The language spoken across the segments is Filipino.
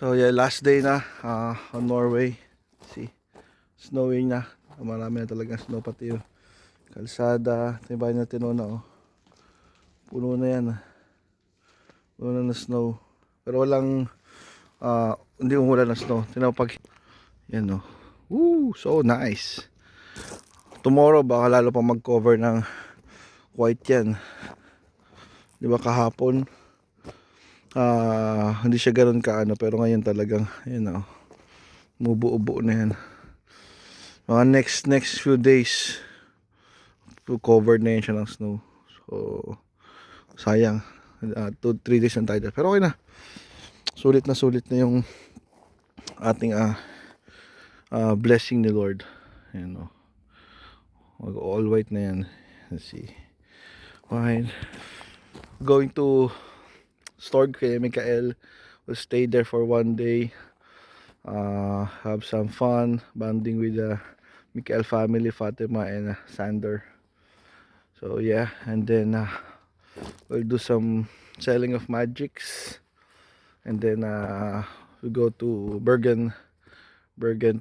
So yeah, last day na on Norway. See, snowing na. Marami na talagang snow, pati yung kalsada. Ito yung bahay na tinuna, oh. Puno na yan. Puno na snow. Pero walang hindi umulan ng snow. Tinapag yan, oh. Woo, so nice. Tomorrow baka lalo pang mag-cover ng white yan. Di ba kahapon hindi siya ganoon kaano, pero ngayon talagang yun, oh, mubuo-buo na yan. Mga next few days covered na yan siya ng snow. So sayang, 2-3 days lang tayo, pero okay na. Sulit na yung ating blessing ni Lord. Ayan, oh. Mag all white na yan. Let's see. Fine. Going to Stord kay Mikael. We'll stay there for 1 day. Have some fun bonding with the Mikael family, Fatima and Sander. So yeah, and then we'll do some selling of magics, and then we go to Bergen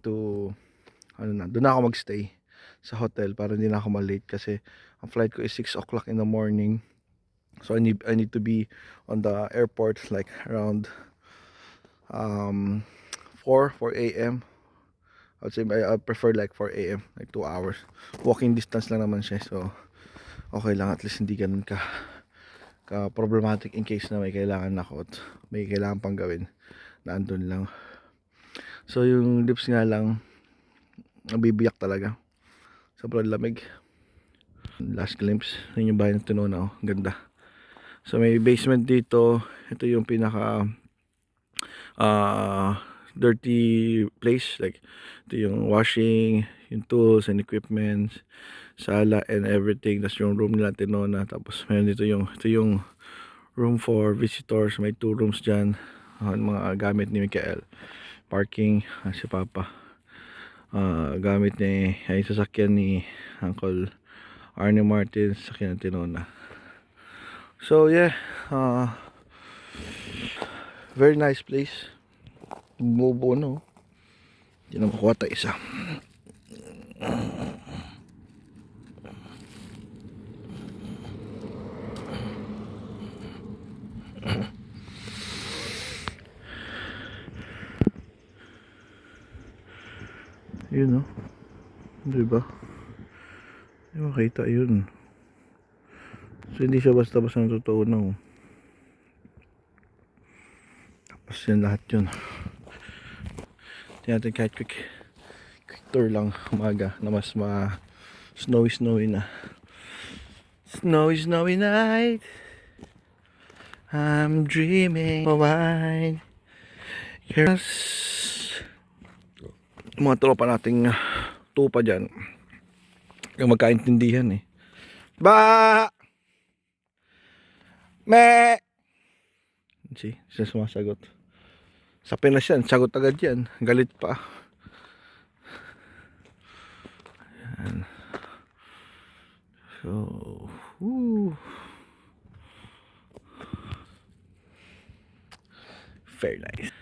to doon na ako magstay sa hotel para hindi na ako malate, kasi ang flight ko is 6 o'clock in the morning. So I need to be on the airport like around 4 a.m. I would say I prefer like 4 a.m. like 2 hours. Walking distance lang naman siya, so okay lang, at least hindi ganun ka problematic in case na may kailangan ako at may kailangan pang gawin na andun lang. So yung lips nga lang nabibiyak talaga, sobrang lamig. Last glimpse, yun yung bahay ng Tinona, oh, ganda. So may basement dito. Ito yung pinaka dirty place, like ito yung washing, yung tools and equipment, sala and everything. Tapos yung room nila Tinona. Tapos mayroon dito ito yung room for visitors. May 2 rooms dyan, mga gamit ni Mikael. Parking, si Papa, gamit ni ay sasakyan ni Uncle Arnie Martin, sasakyan ng Tinona. So yeah, very nice place. Buo, no? Hindi na makuha tayo isa. Yun, no? Diba? Hindi makita yun. So hindi siya basta-basta ng totoo, no? Tapos yan lahat yun. Tingnan natin kahit quick tour lang umaga na mas snowy na. Snowy night, I'm dreaming of white. Here's mga tropa nating tupa dyan, yung magkaintindihan eh. Ba! Me! See, siya sumasagot. Sa Pinas yan, sagot agad yan. Galit pa. Ayan. So, very nice.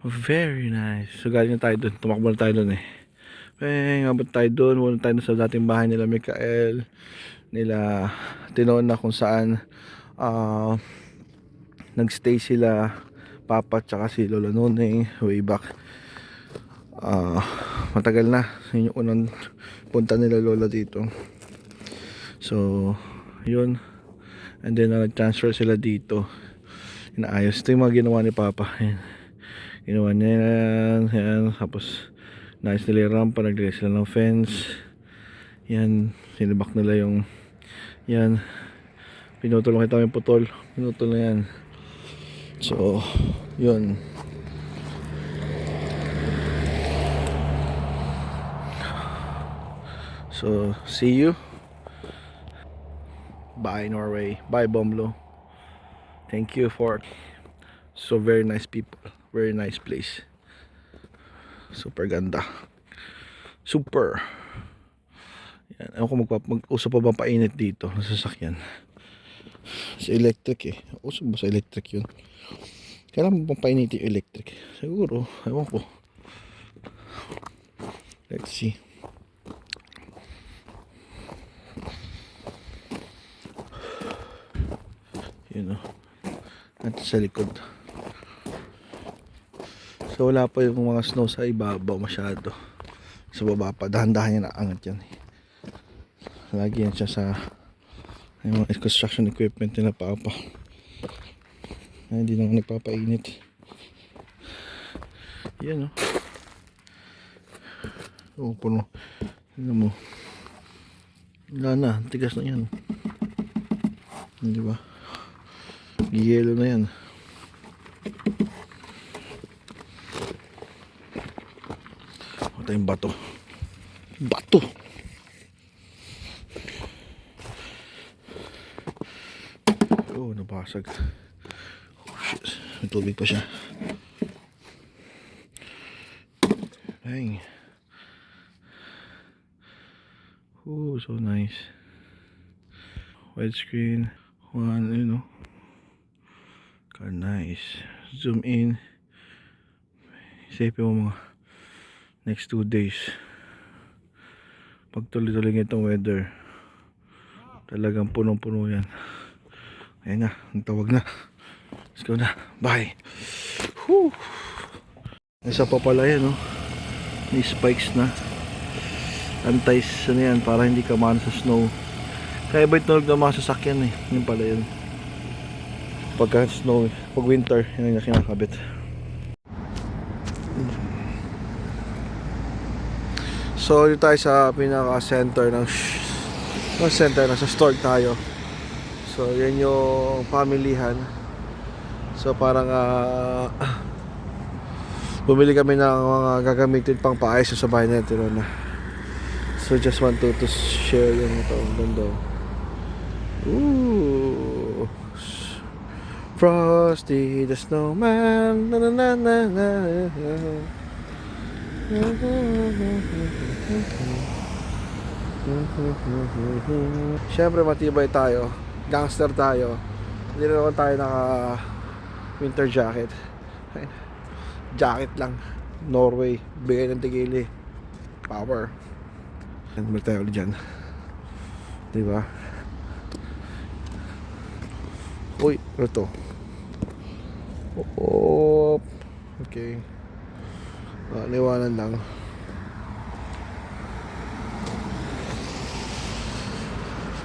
Very nice. So galing na tayo dun. Tumakbo na tayo dun eh. Ngabot tayo dun. Wala tayo dun sa dating bahay nila Mikael, nila Tinona, kung saan nagstay sila Papa tsaka si Lola Noneng way back. Matagal na. Yun yung unang punta nila Lola dito. So yun. And then nag-transfer sila dito. Inaayos. Ito yung mga ginawa ni Papa. Yan. Ginawa niya yan. Tapos naayos nila yung rampa. Naglagay sila ng fence. Yan. Sinibak nila yung yan. Pinutol, makita yung putol. Pinutol na yan. So yun. So see you. Bye Norway. Bye Bomlo. Thank you for so very nice people. Very nice place. Super ganda. Super. Yan. Ewan ko mag-usap pa ba painit dito sa sasakyan. Sa electric eh. Usap ba sa electric yun? Kailangan mo pang painitin yung electric? Siguro, ewan ko. Let's see. Yun o. Natin sa likod. So wala pa yung mga snow sa ibabaw masyado. Sa baba pa, dahan-dahan yan, naangat yan. Lagi yan siya sa yung mga construction equipment nila pa. Ay, hindi naman nagpapainit. Yan o. Puno. Tignan mo. Wala na, tigas na yan. Hindi ba? Yelo na yan. Ito yung bato. Bato! Oh, nabasag. Oh shit. May tubig pa siya. Dang. Oh, so nice. Widescreen. One, you know. Nice. Zoom in. Isipin mo mga next 2 days. Pag tuloy-tuloy itong weather, talagang punong-puno yan. Ayan na, ang tawag na. Let's go na. Bye. Whew. Isa pa pala yan, no? May spikes na. Antis, ano yan, para hindi ka maano sa snow. Kaya ba itunog ng mga sasakyan eh. Yun pala yun. Pagka snow, pag winter, yun yung kinakabit. So dito tayo sa pinaka center ng nasa store tayo. So yan yung pamilihan. So parang bumili kami ng mga gagamitin pang paayos sa bahay natin na. So just want to share yung ito ang ganda. Ooh, Frosty the Snowman, na na na na na. Siyempre matibay tayo, gangster tayo. Hindi naman tayo naka winter jacket. Jacket lang. Norway, bigay ng tigili. Power. Balik tayo ulit dyan. Diba? Uy, ano to? Oh, okay. Liwanan lang.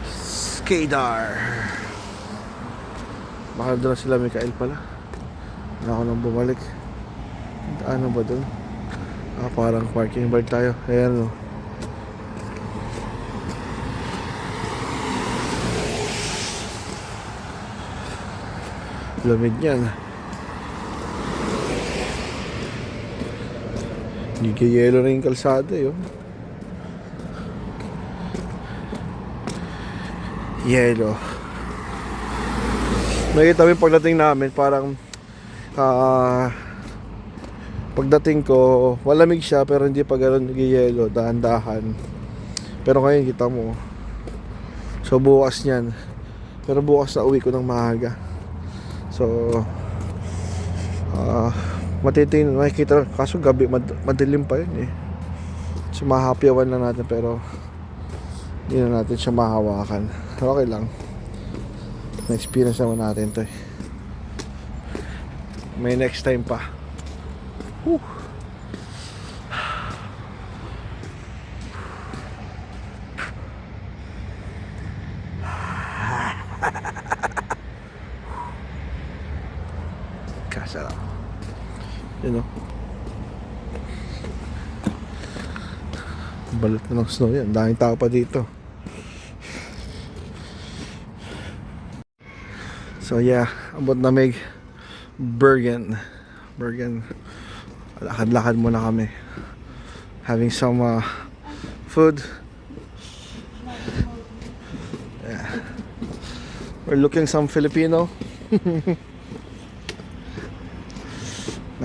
Skadar. Baka doon na sila Mikael pala. Wala ako nang bumalik. Ano ba doon? Parang parking bar tayo. Ayan o. Lamig yan. Gigayelo na yung kalsada yun. Yelo. Nakita mo yung pagdating namin, parang pagdating ko malamig siya pero hindi pa gano'n nagiyelo, dahan-dahan. Pero ngayon kita mo. So bukas niyan. Pero bukas na uwi ko ng maaga. So matitingin, makikita, kaso gabi madilim pa yun eh. So mahapyawan na natin pero hindi na natin siya mahawakan. Okay lang, na-experience naman natin to eh. May next time pa. Whew. Kasarap. You know, balat na ng snow yan. Daming tao pa dito. So yeah, about namig Bergen. Lakad-lakad muna kami. Having some food. Yeah. We're looking some Filipino.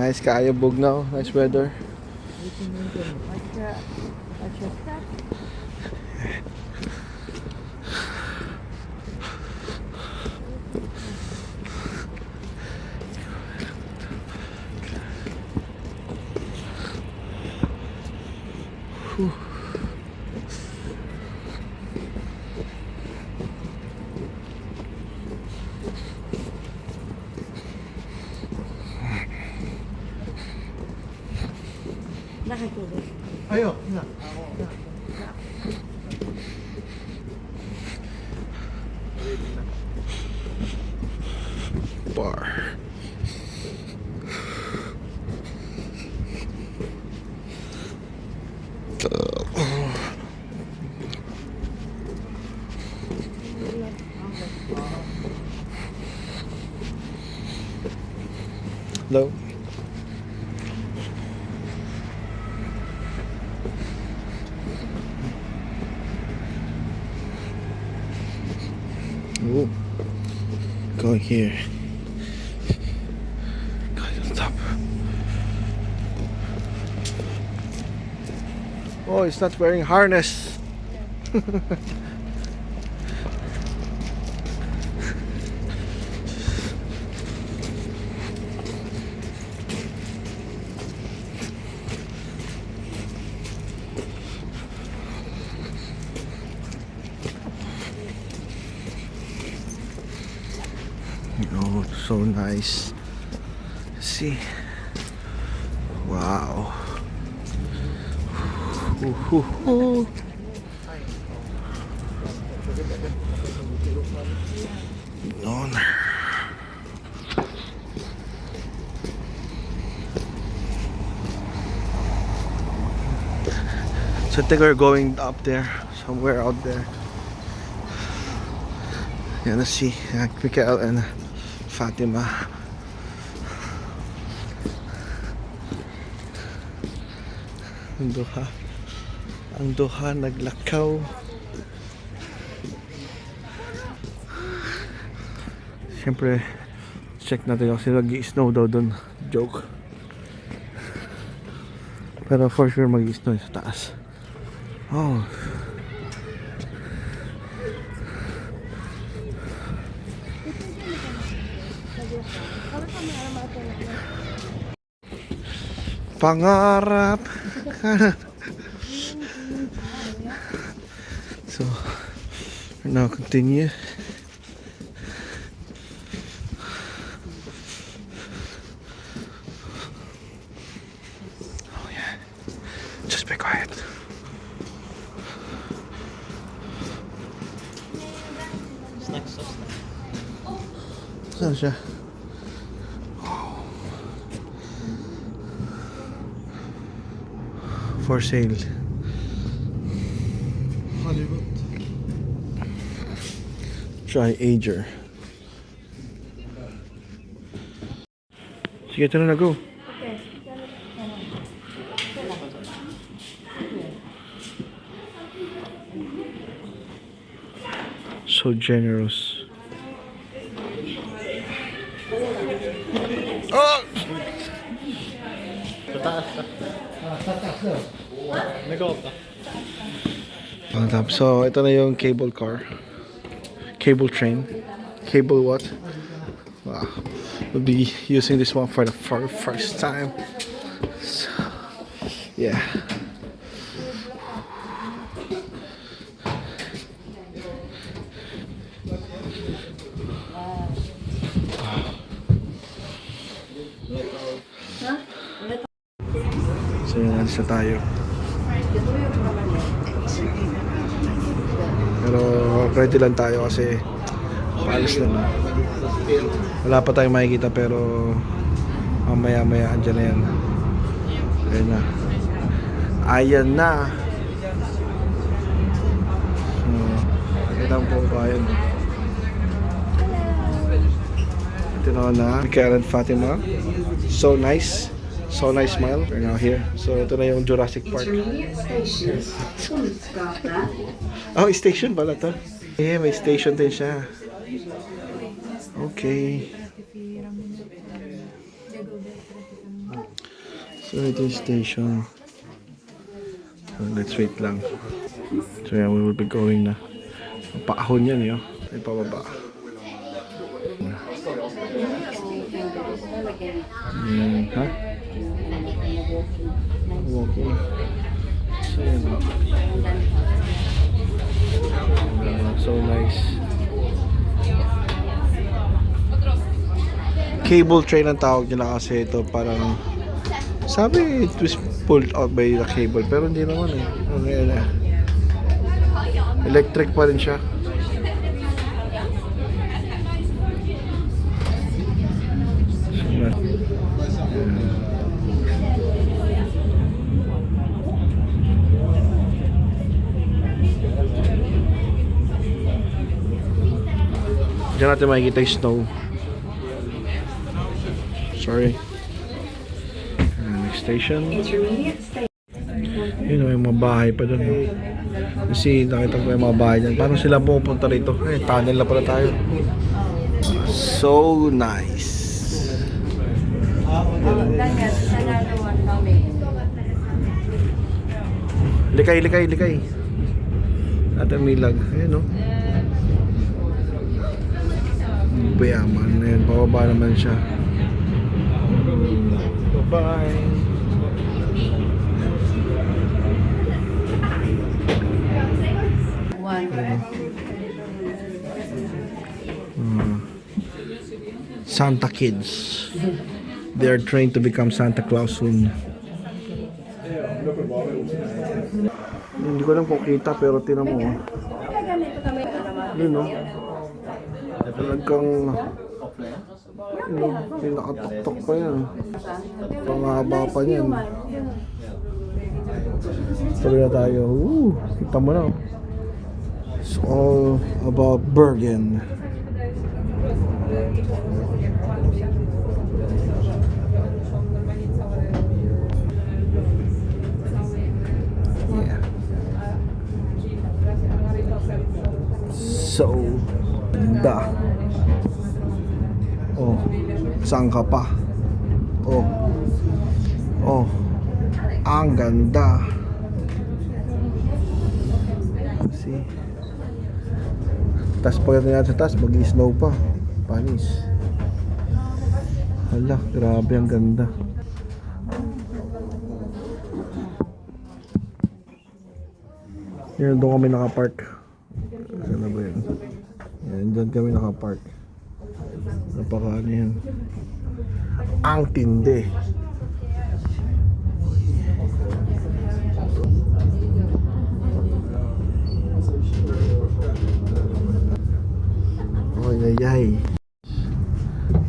Nice kaayo Bugnaw, nice weather. Whew. Nakatulog. Ayo, na. Bar. Hello. Ooh. Going here. Going on top. Oh, it's not wearing harness. Oh, so nice. See? Wow. Ooh, ooh, ooh. Yun. So I think we're going up there, somewhere out there. Yeah, let's see. Mikael and Fatima. Ang duha. Ang duha naglakaw. Siyempre, check natin kasi mag-i-snow daw dun. Joke. Pero for sure mag-i-snow sa taas. Oh. Pangarap. So, we now continue. Oh yeah. Just be quiet. Saan siya? For sale. Hollywood. Try Ager. Sige, ito na go. Okay. So generous. Oh! So, ito na yung cable car. Cable train. Cable what? Wow. We'll be using this one for the first time. So, yeah. So yun, alis na tayo. Pero ready lang tayo kasi paalis na. Wala pa tayong makikita pero mamaya andyan na yan. Ayan na. Ayan na. Nakita mo po ba yun? Ito na Mikael and Fatima. So nice. So nice smile. We're now here. So ito na yung Jurassic Park. Oh, station pala to. Yeah, may station din siya. Okay. So ito yung station. So let's wait lang. So yeah, we will be going na. Paahon yan yun. Ay pababa. Ha? Walking. So yun. cable train ang tawag nila kasi ito parang sabi it was pulled out by the cable pero hindi naman eh. Ano yan eh. Electric pa rin siya. Diyan natin makikita yung snow. Sorry. Next station. Yun, may mga bahay pa doon. No? Kasi nakita ko yung mga bahay dyan. Paano sila pupunta rito? Eh, tunnel na pala tayo. So nice. Likay. At ang milag. Ayan no. Bayaman. Ayan, pababa naman siya. Bye-bye. Santa kids. They are trained to become Santa Claus soon. Hindi ko lang kung kita pero tinan mo. Yun no. Talagang yung nakatok-tok pa yan. Pangahaba pa yan. Tuloy na tayo. Kita mo na. It's all about Bergen. Yeah. So, ganda. Oh, saan ka pa? Oh, ang ganda. See? Tas pagdating natin sa taas, mag-snow pa. Panis. Hala, grabe ang ganda. Yan, doon kami nakapark. Saan na ba yun? Yan, dyan kami nakapark. Napaka ano yan. Ang tindi. Oh, yay.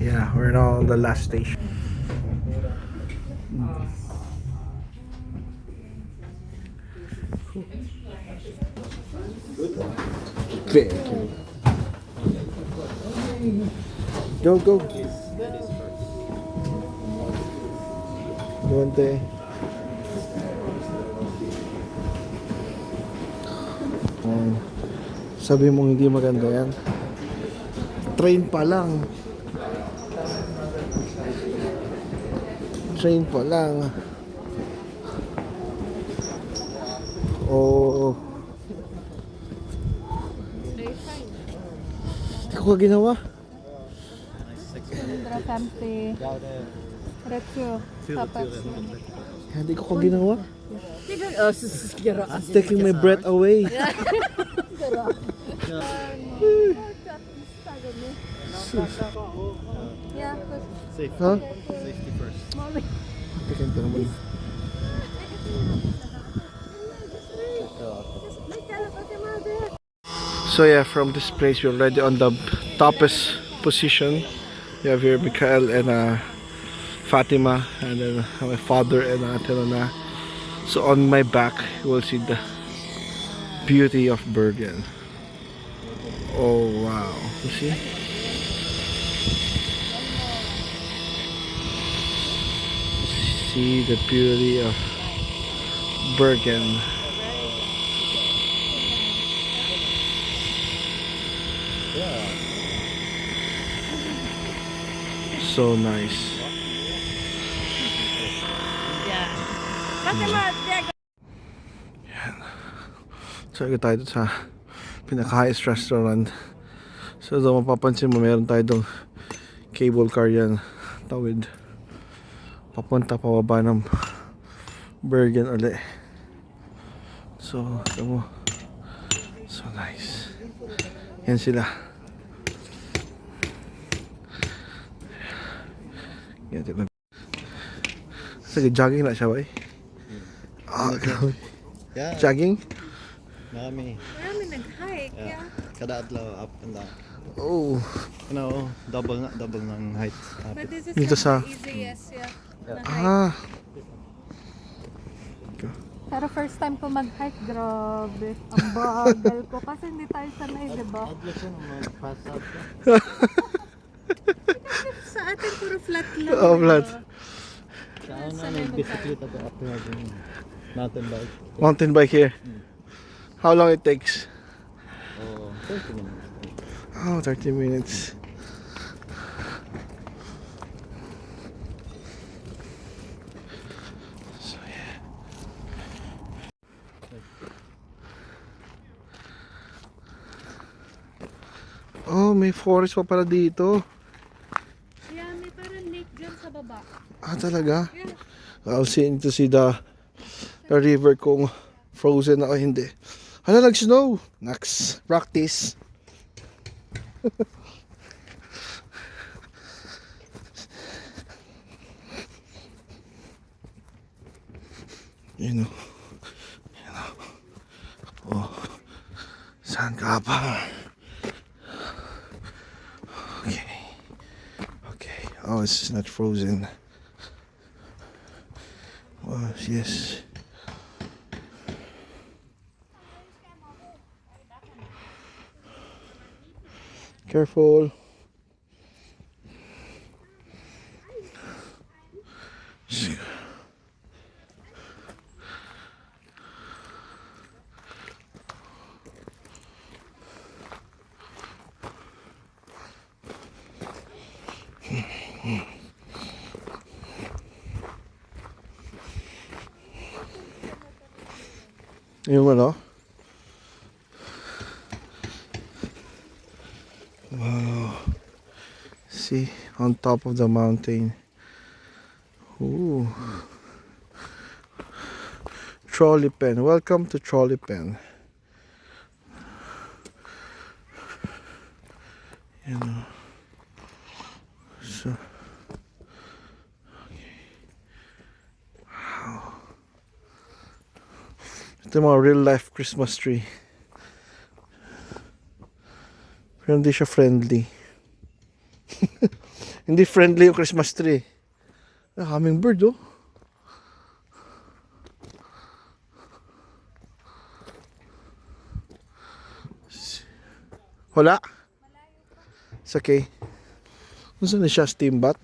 Yeah, we're now on the last station. Thank you. Go. Duwante. Sabi mong hindi maganda yan. Train pa lang. Oh. Hindi ko ginawa. 150 retro papas. Hindi ko ginawa. It's taking my breath away. Yeah, Huh? Safety first. Teka naman. So yeah, from this place we're already on the toppest position. You have here Mikael and Fatima, and then my father and Telona. So on my back you will see the beauty of Bergen. Oh wow, you see? See the beauty of Bergen. So nice. Yan. So tayo dito sa pinaka-highest restaurant. So doon mapapansin mo meron tayo doon cable car yan. Tawid. Papunta pababa ng Bergen uli. So, ito mo. So nice. Yan sila. Yan, tignan. Sige, jogging na siya, boy. Ah, grabe. Yeah, Jogging? marami. Marami nag-hike, yeah. Kada adlaw up and down. Oh. Double ng height. But this is Dito like sa- the easiest, yeah. na hike. Ah. Pero first time ko mag-hike, grabe. Ang bagal ko kasi hindi tayo sanay, di ba? Adlaw siya nung mag-pass out ka. Sa atin puro flat lang. Oh, di flat. ba? Sa ano na nag-bisikleta ko up na mountain bike. Mountain bike here. How long it takes? Oh, 30 minutes. Oh, 30 minutes. So, yeah. Oh, may forest pa pala dito. Yeah, may parang lake dyan sa baba. Ah, talaga? Yeah. I was seeing to see the river kung frozen ako hindi. Hala, nag-snow. Next practice. You know. Oh. Saan ka pa? Okay. Okay. Oh, it's not frozen. Oh, yes. Careful. Yung ano? Wow. See, on top of the mountain. Ooh. Trolley pen. Welcome to Trolley pen. You know. So. Okay. Wow. Ito yung mga real life Christmas tree. Pero hindi siya friendly. Hindi friendly yung Christmas tree. Ah, hummingbird oh. Wala? It's okay. Saan na siya? Steambat?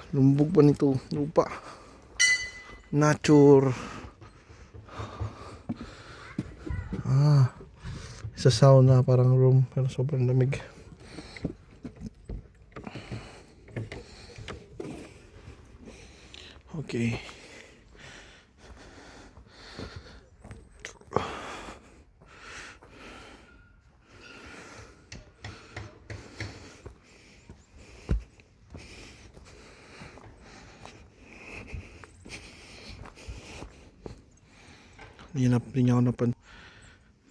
Lumbog pa nito lupa. Nature. Ah. Sa sauna parang room pero sobrang lamig. Okay. Hindi niya ako napan.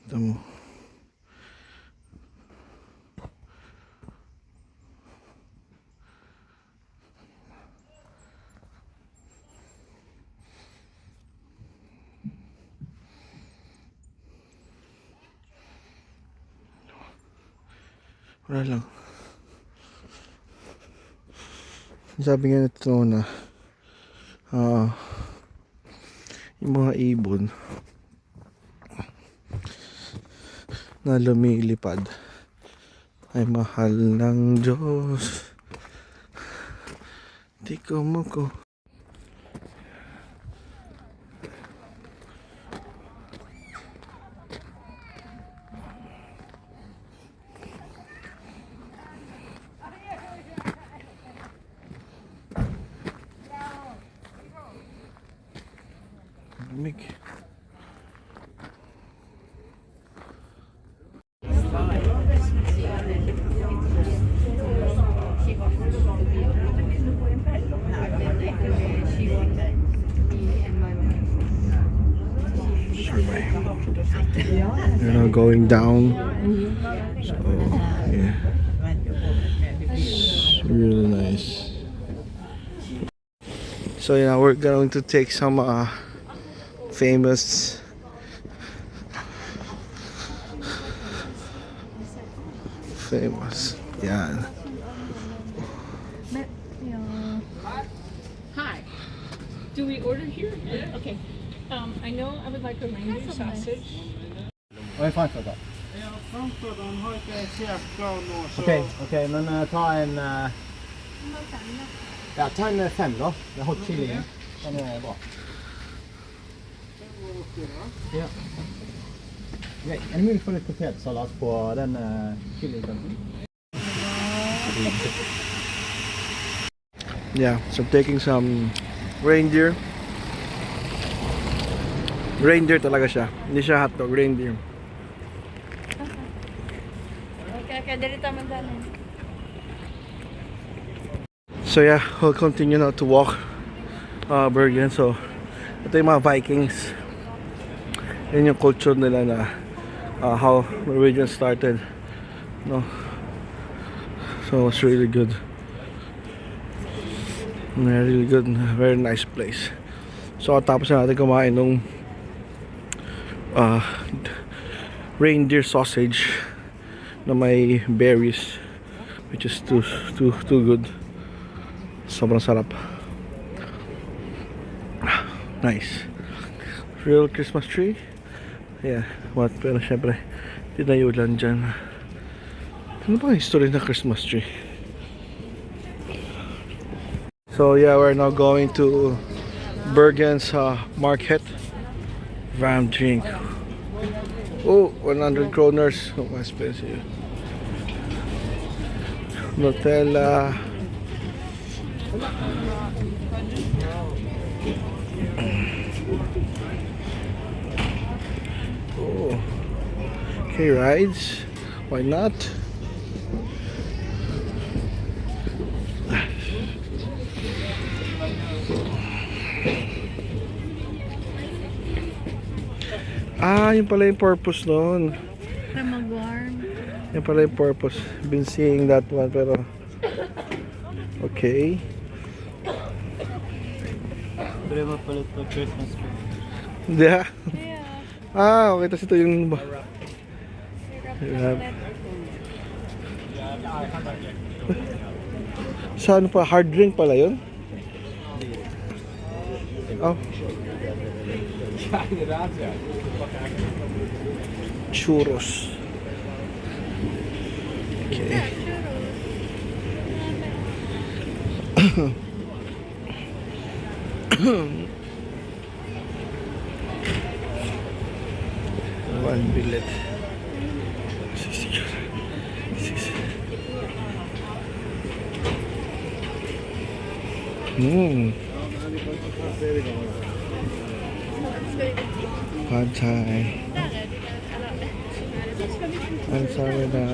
Ito mo. Wala lang. Sabi nga nito na yung mga ibon na lumilipad ay mahal ng Diyos. Di ko mo ko. Lamig. You're now going down. So yeah, it's really nice. So yeah, we're going to take some famous yan. Yung Hi. Do we order here? Okay. I know I would like a reindeer sausage. Vad är Frankfurt då? Okej, men ta en... Ja, ta en 5 då. Med hot chili. Den är bra. Ja. Okej, är det möjligt för lite potatissallad på den chilin? Yeah, so I'm taking some reindeer. Reindeer talaga siya. Hindi siya hotdog, reindeer. Okay, dito man dyan. So yeah, we'll continue now to walk Bergen. So ito yung mga Vikings. Yan yung culture nila na how Norwegian started. No? So it's really good. Really good, very nice place. So tapos na natin kumain nung reindeer sausage na may berries, which is too good. Sobrang sarap. Nice. Real Christmas tree. Yeah, what? Pero syempre tinayulan dyan. Ano ba ang history ng Christmas tree? So yeah, we're now going to Bergen's market. Ram drink. Oh, 100 kroners. Oh, expensive. Nutella. Oh. Okay, rides. Why not? Yun pala yung purpose noon. Para mag-warm. Yun pala yung purpose. Been seeing that one pero okay. Bredvid på lite Christmas tree. Yeah. Okay, tas ito yung sa ano pa, hard drink pala yun? Oh. Churros. Okay. One billet. Pad Thai. Ansarada.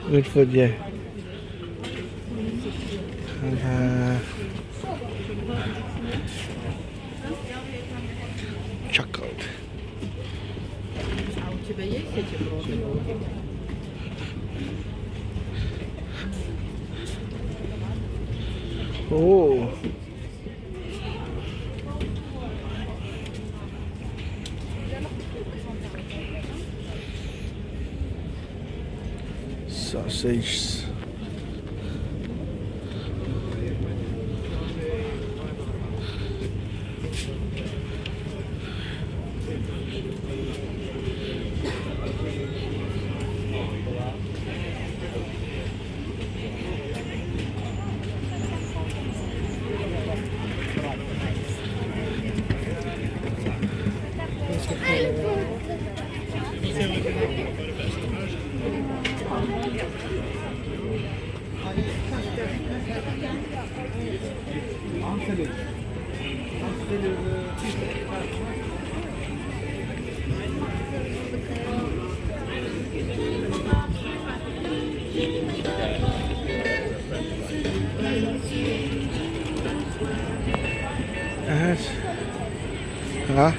Good food, yeah. Chocolate. Oh. Sausage. Ha?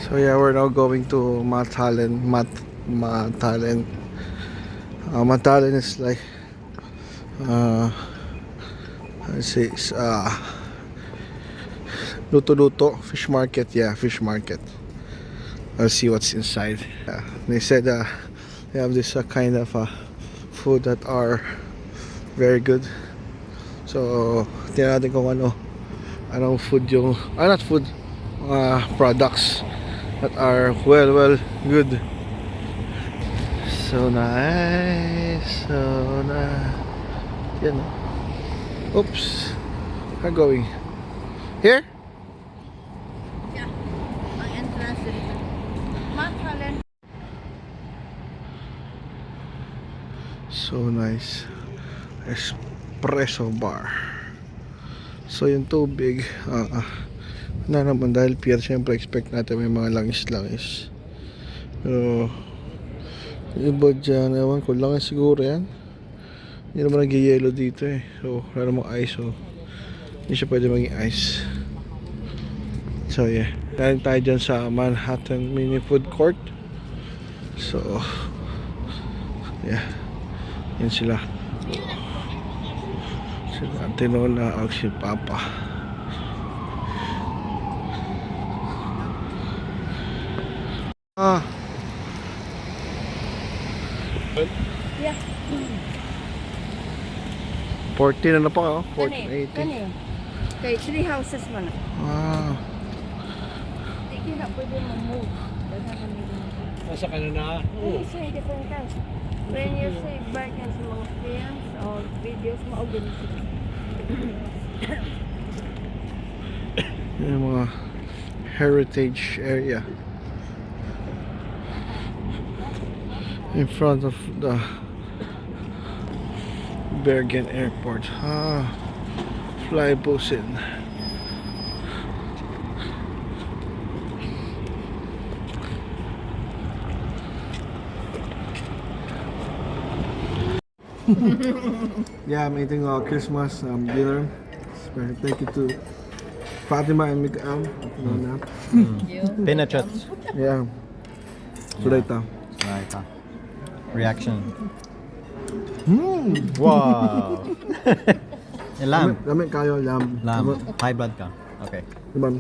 So yeah, we're now going to Matalen. Matalen. Matalen is like let's see, it's Luto fish market. Yeah, fish market. I'll see what's inside. They said they have this kind of food that are very good. So tingnan natin kung anong food yung not food, products that are well good. So nice. Yan. Oops. We're going here. Yeah. Ang entrance dito. Matalen. So nice. Espresso bar. So yung tubig na naman dahil pier, syempre expect natin may mga langis. Pero iba dyan, ewan ko, langis siguro yan. Hindi naman nag-yellow dito eh. So wala namang ice, so hindi siya pwede maging ice. So yeah, galing tayo dyan sa Manhattan Mini Food Court. So yeah, yun sila. Sila Tinola, si Papa. Yeah. 14 na pa, 14, Kani. 18. Kani. Kay 3 houses man. Hindi na pwede mag-move. Dahil kami Nasa ka na. Hindi siya different kinds. When you say back in sa mga films or videos, maugin sila. Yung mga heritage area in front of the Bergen Airport. Flybussen. Yeah, I'm eating Christmas dinner. Special thank you to Fatima and Mikael. Pinachot. Yeah. Sulaita. Right. Reaction. Wow. Lamb. Lamig kayo, lamb. Lamb. High blood ka. Okay. Diba?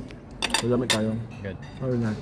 Lamig kayo. Good. Or not.